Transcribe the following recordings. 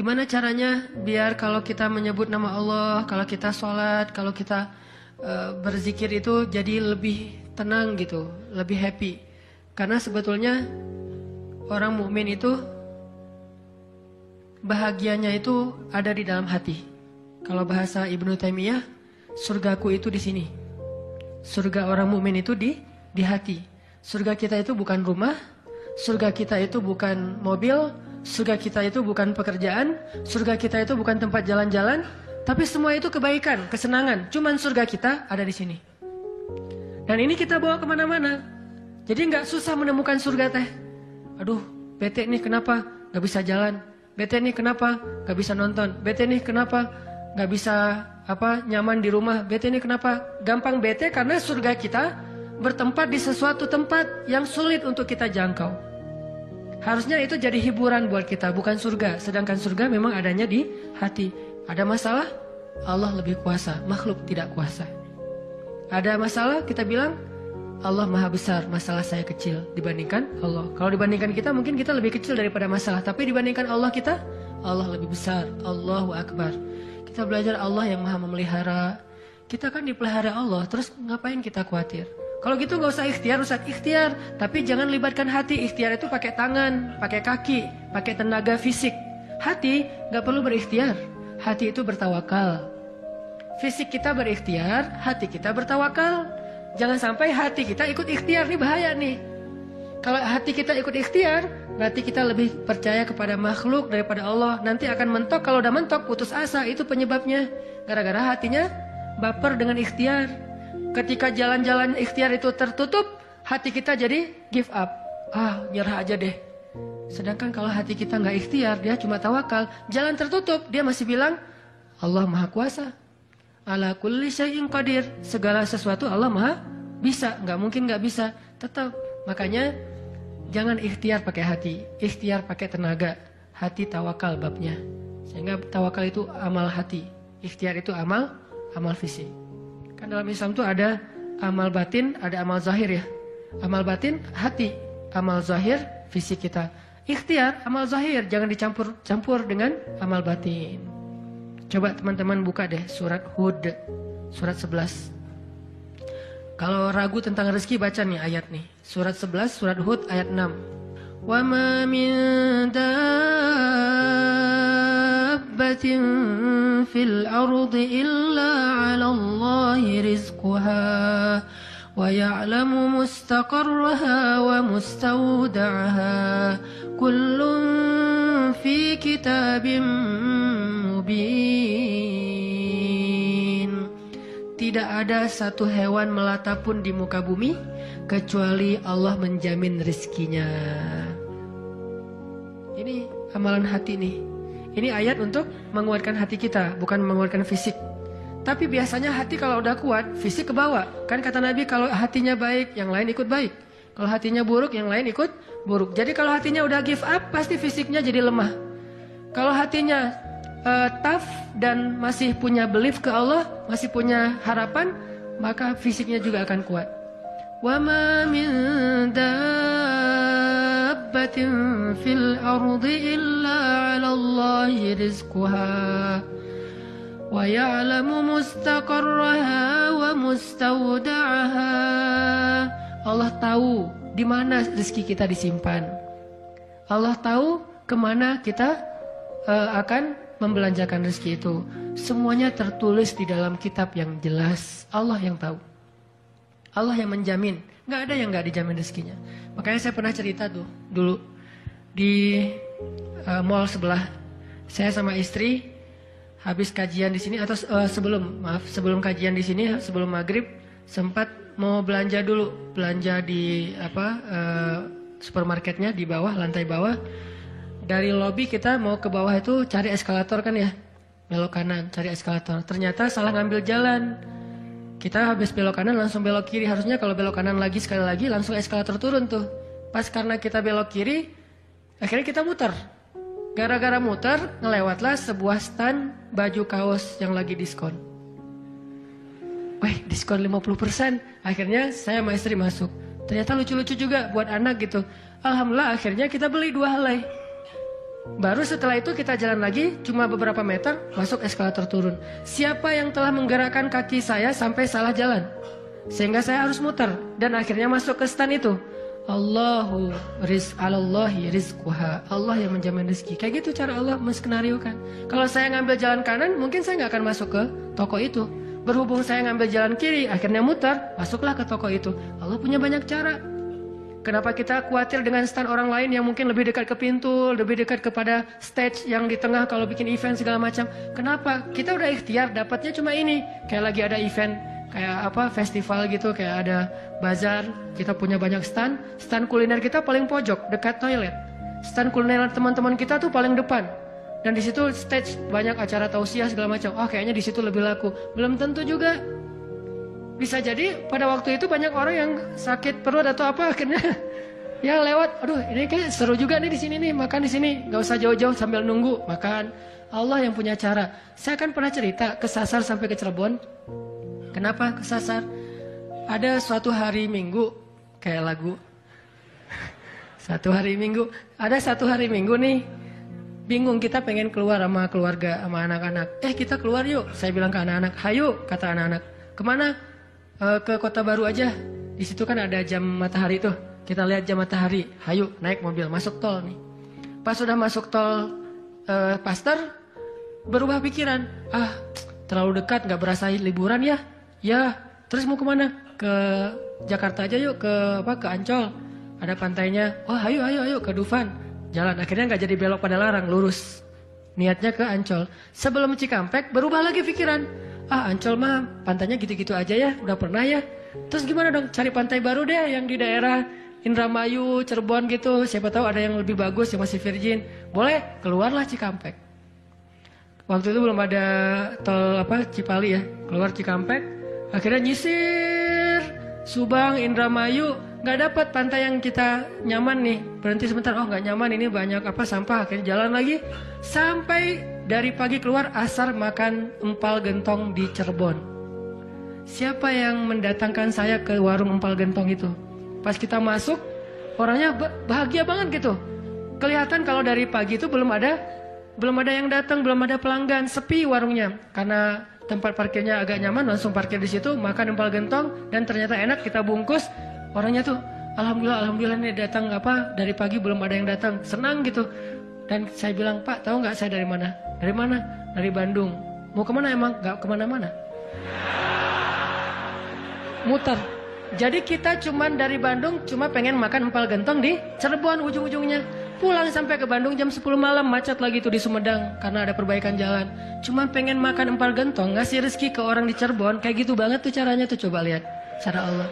Gimana caranya biar kalau kita menyebut nama Allah, kalau kita sholat, kalau kita berzikir itu jadi lebih tenang gitu, lebih happy. Karena sebetulnya orang mukmin itu bahagianya itu ada di dalam hati. Kalau bahasa Ibnu Taimiyah, surgaku itu di sini. Surga orang mukmin itu di hati. Surga kita itu bukan rumah, surga kita itu bukan mobil, surga kita itu bukan pekerjaan, surga kita itu bukan tempat jalan-jalan, tapi semua itu kebaikan, kesenangan. Cuman surga kita ada di sini. Dan ini kita bawa kemana-mana. Jadi nggak susah menemukan surga teh. Aduh, bete nih kenapa nggak bisa jalan? Bete nih kenapa nggak bisa nonton? Bete nih kenapa nggak bisa nyaman di rumah? Bete nih kenapa gampang bete? Karena surga kita bertempat di sesuatu tempat yang sulit untuk kita jangkau. Harusnya itu jadi hiburan buat kita, bukan surga. Sedangkan surga memang adanya di hati. Ada masalah, Allah lebih kuasa, makhluk tidak kuasa. Ada masalah, kita bilang Allah maha besar, masalah saya kecil dibandingkan Allah. Kalau dibandingkan kita, mungkin kita lebih kecil daripada masalah. Tapi dibandingkan Allah kita, Allah lebih besar. Allahu Akbar. Kita belajar Allah yang maha memelihara. Kita kan dipelihara Allah, terus ngapain kita khawatir? Kalau gitu nggak usah ikhtiar, Ustaz. Ikhtiar, tapi jangan libatkan hati. Ikhtiar itu pakai tangan, pakai kaki, pakai tenaga fisik. Hati nggak perlu berikhtiar. Hati itu bertawakal. Fisik kita berikhtiar, hati kita bertawakal. Jangan sampai hati kita ikut ikhtiar, nih bahaya nih. Kalau hati kita ikut ikhtiar, berarti kita lebih percaya kepada makhluk daripada Allah. Nanti akan mentok, kalau udah mentok putus asa, itu penyebabnya. Gara-gara hatinya baper dengan ikhtiar. Ketika jalan-jalan ikhtiar itu tertutup, hati kita jadi give up. Nyerah aja deh. Sedangkan kalau hati kita nggak ikhtiar, dia cuma tawakal, jalan tertutup, dia masih bilang Allah maha kuasa. Ala kulli syai'in qadir. Segala sesuatu Allah maha bisa, nggak mungkin nggak bisa. Tetap. Makanya jangan ikhtiar pakai hati, ikhtiar pakai tenaga. Hati tawakal babnya. Sehingga tawakal itu amal hati, ikhtiar itu amal fisik. Kan dalam Islam itu ada amal batin, ada amal zahir ya. Amal batin hati, amal zahir fisik kita. Ikhtiar amal zahir, jangan dicampur dengan amal batin. Coba teman-teman buka deh surat Hud, surat 11. Kalau ragu tentang rezeki baca nih ayat nih. Surat 11, surat Hud ayat 6. Wa ma min dabbatin fil ardi illa 'ala Allahi rizquha wa ya'lamu mustaqarraha wa mustawda'aha kullun fi kitabim mubin. Tidak ada satu hewan melata pun di muka bumi kecuali Allah menjamin rezekinya. Ini amalan hati nih. Ini ayat untuk menguatkan hati kita, bukan menguatkan fisik. Tapi biasanya hati kalau udah kuat, fisik ke bawah. Kan kata Nabi kalau hatinya baik, yang lain ikut baik. Kalau hatinya buruk, yang lain ikut buruk. Jadi kalau hatinya udah give up, pasti fisiknya jadi lemah. Kalau hatinya tough dan masih punya belief ke Allah, masih punya harapan, maka fisiknya juga akan kuat. Wa ma min dabbatin fil ardi illa 'ala Allahi rizquha wa ya'lamu mustaqarraha wa mustawda'aha. Allah tahu di mana rezeki kita disimpan. Allah tahu kemana kita akan membelanjakan rezeki itu. Semuanya tertulis di dalam kitab yang jelas. Allah yang tahu. Allah yang menjamin. Nggak ada yang nggak dijamin rezekinya. Makanya saya pernah cerita tuh dulu di mall sebelah. Saya sama istri habis kajian di sini atau sebelum kajian di sini, sebelum maghrib sempat mau belanja dulu, belanja di supermarketnya di bawah, lantai bawah. Dari lobi kita mau ke bawah itu cari eskalator kan ya, belok kanan cari eskalator. Ternyata salah ngambil jalan. Kita habis belok kanan langsung belok kiri. Harusnya kalau belok kanan lagi sekali lagi langsung eskalator turun tuh. Pas karena kita belok kiri, akhirnya kita muter. Gara-gara muter, ngelewatlah sebuah stand baju kaos yang lagi diskon. Wih, diskon 50%. Akhirnya saya sama istri masuk. Ternyata lucu-lucu juga buat anak gitu. Alhamdulillah akhirnya kita beli 2 helai. Baru setelah itu kita jalan lagi, cuma beberapa meter, masuk eskalator turun. Siapa yang telah menggerakkan kaki saya sampai salah jalan? Sehingga saya harus muter. Dan akhirnya masuk ke stand itu. Allahu alallahi rizquha. Allah yang menjamin rezeki. Kayak gitu cara Allah menskenariokan. Kalau saya ngambil jalan kanan, mungkin saya nggak akan masuk ke toko itu. Berhubung saya ngambil jalan kiri, akhirnya muter, masuklah ke toko itu. Allah punya banyak cara. Kenapa kita khawatir dengan stand orang lain yang mungkin lebih dekat ke pintu, lebih dekat kepada stage yang di tengah kalau bikin event segala macam? Kenapa? Kita udah ikhtiar, dapatnya cuma ini. Kayak lagi ada event, kayak apa festival gitu, kayak ada bazar, kita punya banyak stand. Stand kuliner kita paling pojok, dekat toilet. Stand kuliner teman-teman kita tuh paling depan. Dan di situ stage banyak acara tausiah segala macam. Oh, kayaknya di situ lebih laku. Belum tentu juga. Bisa jadi pada waktu itu banyak orang yang sakit perut atau apa akhirnya ya lewat. Aduh, ini kayak seru juga nih di sini nih, makan di sini. Gak usah jauh-jauh sambil nunggu makan. Allah yang punya cara. Saya kan pernah cerita kesasar sampai ke Cirebon. Kenapa kesasar? Ada suatu hari Minggu kayak lagu. Satu hari Minggu. Ada satu hari Minggu nih. Bingung, kita pengen keluar sama keluarga, sama anak-anak. Kita keluar yuk. Saya bilang ke anak-anak, hayu, kata anak-anak. Kemana? Ke Kota Baru aja. Di situ kan ada jam matahari tuh. Kita lihat jam matahari. Hayu, naik mobil, masuk tol nih. Pas sudah masuk tol Paster, berubah pikiran. Terlalu dekat, nggak berasa liburan ya? Ya, terus mau kemana? Ke Jakarta aja yuk, ke Ancol. Ada pantainya. Oh, ayo ke Dufan. Jalan, akhirnya nggak jadi belok pada larang, lurus. Niatnya ke Ancol. Sebelum Cikampek, berubah lagi pikiran. Ancol mah pantainya gitu-gitu aja ya, udah pernah ya. Terus gimana dong, cari pantai baru deh yang di daerah Indramayu, Cirebon gitu. Siapa tahu ada yang lebih bagus, yang masih virgin. Boleh, keluarlah Cikampek. Waktu itu belum ada tol Cipali ya, keluar Cikampek. Akhirnya nyisir Subang, Indramayu, nggak dapat pantai yang kita nyaman nih. Berhenti sebentar, oh nggak nyaman, ini banyak sampah. Akhirnya jalan lagi sampai dari pagi keluar, asar makan empal gentong di Cirebon. Siapa yang mendatangkan saya ke warung empal gentong itu? Pas kita masuk, orangnya bahagia banget gitu. Kelihatan kalau dari pagi itu belum ada yang datang, belum ada pelanggan, sepi warungnya. Karena tempat parkirnya agak nyaman, langsung parkir di situ, makan empal gentong dan ternyata enak, kita bungkus. Orangnya tuh, alhamdulillah nih datang dari pagi belum ada yang datang, senang gitu. Dan saya bilang, Pak, tahu nggak saya dari mana? Dari mana? Dari Bandung. Mau kemana emang? Nggak kemana-mana. Muter. Jadi kita cuman dari Bandung cuma pengen makan empal gentong di Cirebon ujung-ujungnya. Pulang sampai ke Bandung jam 10 malam, macet lagi tuh di Sumedang karena ada perbaikan jalan. Cuma pengen makan empal gentong, ngasih rezeki ke orang di Cirebon. Kayak gitu banget tuh caranya tuh, coba lihat. Cara Allah.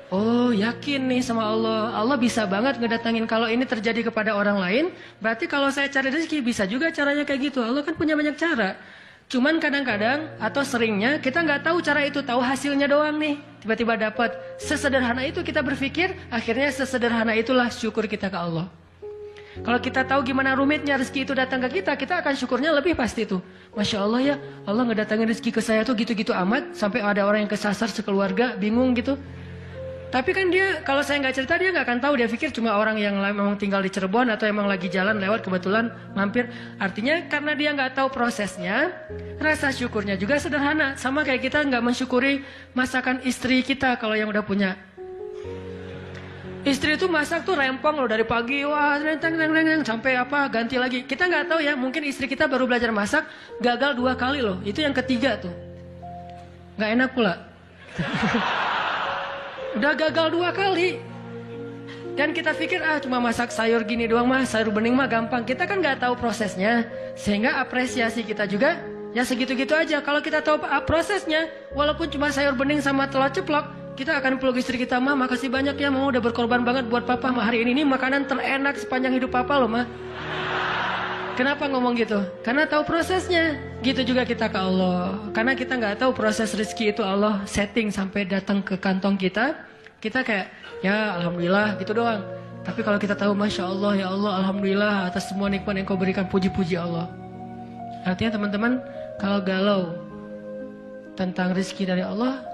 Oh, yakin nih sama Allah. Allah bisa banget ngedatangin. Kalau ini terjadi kepada orang lain, berarti kalau saya cari rezeki bisa juga caranya kayak gitu. Allah kan punya banyak cara. Cuman kadang-kadang atau seringnya kita nggak tahu cara itu, tahu hasilnya doang nih. Tiba-tiba dapat. Sesederhana itu kita berpikir, akhirnya sesederhana itulah syukur kita ke Allah. Kalau kita tahu gimana rumitnya rezeki itu datang ke kita, kita akan syukurnya lebih pasti tuh. Masya Allah ya, Allah ngedatangin rezeki ke saya tuh gitu-gitu amat. Sampai ada orang yang kesasar sekeluarga, bingung gitu. Tapi kan dia, kalau saya nggak cerita dia nggak akan tahu. Dia pikir cuma orang yang memang tinggal di Cirebon atau emang lagi jalan lewat kebetulan mampir. Artinya karena dia nggak tahu prosesnya, rasa syukurnya juga sederhana. Sama kayak kita nggak mensyukuri masakan istri kita kalau yang udah punya. Istri itu masak tuh rempong loh dari pagi, wah sampai ganti lagi. Kita nggak tahu ya, mungkin istri kita baru belajar masak, gagal 2 kali loh. Itu yang ketiga tuh, nggak enak pula. Udah gagal 2 kali. Dan kita pikir cuma masak sayur gini doang mah, sayur bening mah gampang. Kita kan nggak tahu prosesnya, sehingga apresiasi kita juga ya segitu-gitu aja. Kalau kita tahu prosesnya, walaupun cuma sayur bening sama telur ceplok, kita akan peluk istri kita, mah makasih banyak ya, mama udah berkorban banget buat papa mah. Hari ini makanan terenak sepanjang hidup papa loh mah. Kenapa ngomong gitu? Karena tahu prosesnya. Gitu juga kita ke Allah. Karena kita nggak tahu proses rezeki itu Allah setting sampai datang ke kantong kita. Kita kayak, ya alhamdulillah gitu doang. Tapi kalau kita tahu, Masya Allah, ya Allah, alhamdulillah atas semua nikmat yang kau berikan, puji-puji Allah. Artinya teman-teman, kalau galau tentang rezeki dari Allah,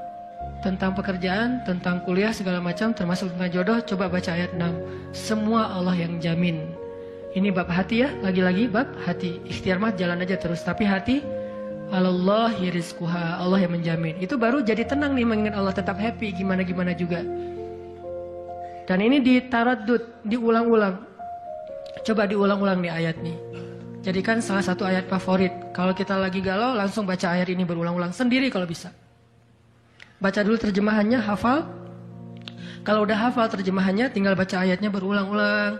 tentang pekerjaan, tentang kuliah, segala macam, termasuk tentang jodoh, coba baca ayat 6. Semua Allah yang jamin. Ini bab hati ya, lagi-lagi bab hati. Ikhtiar mah jalan aja terus, tapi hati Allahi rizquha, Allah yang menjamin. Itu baru jadi tenang nih mengingat Allah, tetap happy gimana-gimana juga. Dan ini ditaraddud, diulang-ulang. Coba diulang-ulang nih ayat nih. Jadikan salah satu ayat favorit. Kalau kita lagi galau, langsung baca ayat ini berulang-ulang sendiri kalau bisa. Baca dulu terjemahannya, hafal. Kalau udah hafal terjemahannya, tinggal baca ayatnya berulang-ulang.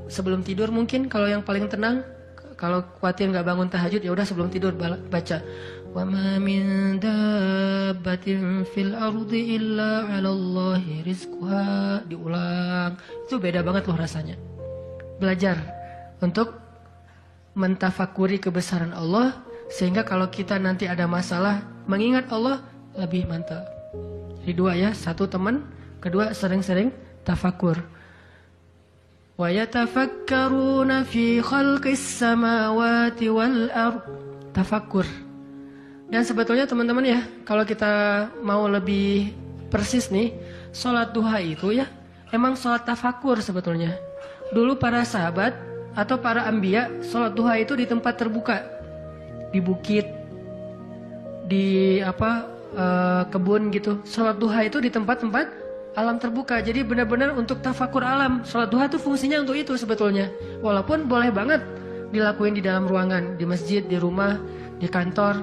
Sebelum tidur mungkin, kalau yang paling tenang. Kalau khawatir nggak bangun tahajud, ya udah sebelum tidur baca. Wa ma min dabbatin fil ardi illa 'alallahi rizquha. Diulang. Itu beda banget loh rasanya. Belajar untuk mentafakuri kebesaran Allah, sehingga kalau kita nanti ada masalah, mengingat Allah lebih mantap. Jadi dua ya, satu teman, kedua sering-sering tafakur. Wa yatafakkaruna fi khalqis samawati wal ard. Tafakkur. Dan sebetulnya teman-teman ya, kalau kita mau lebih persis nih, sholat duha itu ya, emang sholat tafakkur sebetulnya. Dulu para sahabat atau para anbiya, sholat duha itu di tempat terbuka. Di bukit, di kebun gitu. Sholat duha itu di tempat-tempat alam terbuka. Jadi benar-benar untuk tafakur alam. Sholat duha itu fungsinya untuk itu sebetulnya. Walaupun boleh banget dilakuin di dalam ruangan, di masjid, di rumah, di kantor.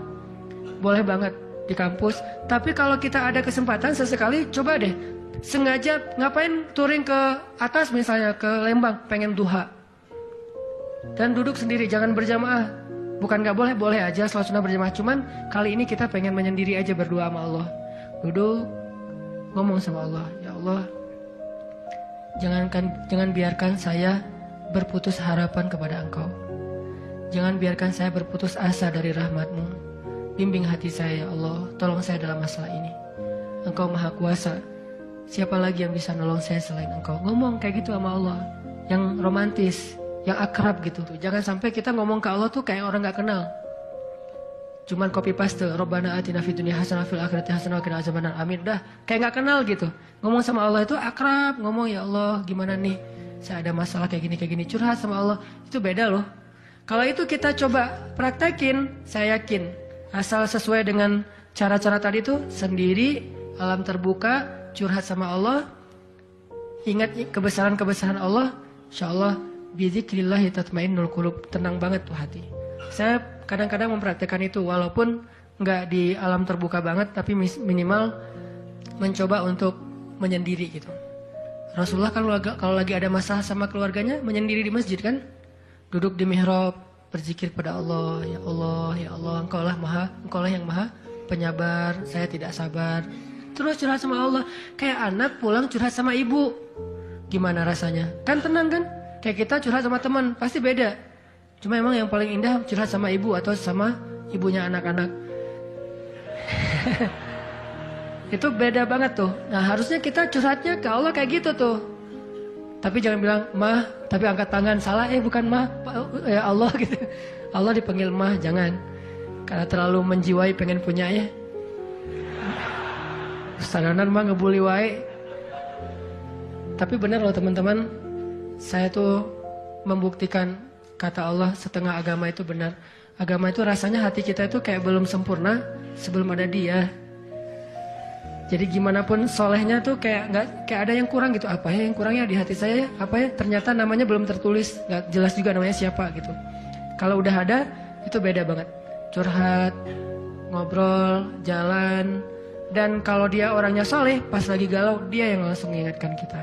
Boleh banget di kampus. Tapi kalau kita ada kesempatan sesekali, coba deh. Sengaja ngapain touring ke atas misalnya, ke Lembang, pengen duha. Dan duduk sendiri, jangan berjamaah. Bukan gak boleh, boleh aja sholat sunnah berjamaah. Cuman kali ini kita pengen menyendiri aja berdua sama Allah. Duduk, ngomong sama Allah, ya Allah, jangan biarkan saya berputus harapan kepada Engkau. Jangan biarkan saya berputus asa dari rahmat-Mu. Bimbing hati saya ya Allah, tolong saya dalam masalah ini. Engkau maha kuasa, siapa lagi yang bisa nolong saya selain Engkau? Ngomong kayak gitu sama Allah, yang romantis, yang akrab gitu. Jangan sampai kita ngomong ke Allah tuh kayak orang gak kenal. Cuman copy paste, Rabbana atina fid dunya hasanah fil akhirati hasanah wa qina azabannar. Amin. Udah kayak gak kenal gitu. Ngomong sama Allah itu akrab, ngomong ya Allah, gimana nih? Saya ada masalah kayak gini, curhat sama Allah. Itu beda loh. Kalau itu kita coba praktekin, saya yakin asal sesuai dengan cara-cara tadi tuh, sendiri, alam terbuka, curhat sama Allah, ingat kebesaran-kebesaran Allah, insyaallah bizikrillah tatmainnul qulub, tenang banget tuh hati. Saya kadang-kadang mempraktekkan itu walaupun nggak di alam terbuka banget, tapi minimal mencoba untuk menyendiri gitu. Rasulullah kan kalau lagi ada masalah sama keluarganya menyendiri di masjid kan, duduk di mihrab berzikir pada Allah, ya Allah, ya Allah, Engkau lah yang maha penyabar, saya tidak sabar. Terus curhat sama Allah, kayak anak pulang curhat sama ibu, gimana rasanya? Kan tenang kan? Kayak kita curhat sama teman pasti beda. Cuma emang yang paling indah curhat sama ibu atau sama ibunya anak-anak. Itu beda banget tuh. Nah harusnya kita curhatnya ke Allah kayak gitu tuh. Tapi jangan bilang mah, tapi angkat tangan salah, bukan mah, ya Allah gitu. Allah dipanggil mah, jangan. Karena terlalu menjiwai pengen punya ya. Sadanan mah ngebully wae. Tapi benar loh teman-teman, saya tuh membuktikan kata Allah setengah agama itu benar. Agama itu rasanya hati kita itu kayak belum sempurna sebelum ada Dia. Jadi gimana pun solehnya tuh kayak ada yang kurang gitu. Apa ya yang kurangnya di hati saya? Apa ya? Ternyata namanya belum tertulis, nggak jelas juga namanya siapa gitu. Kalau udah ada itu beda banget. Curhat, ngobrol, jalan, dan kalau dia orangnya soleh, pas lagi galau dia yang langsung mengingatkan kita.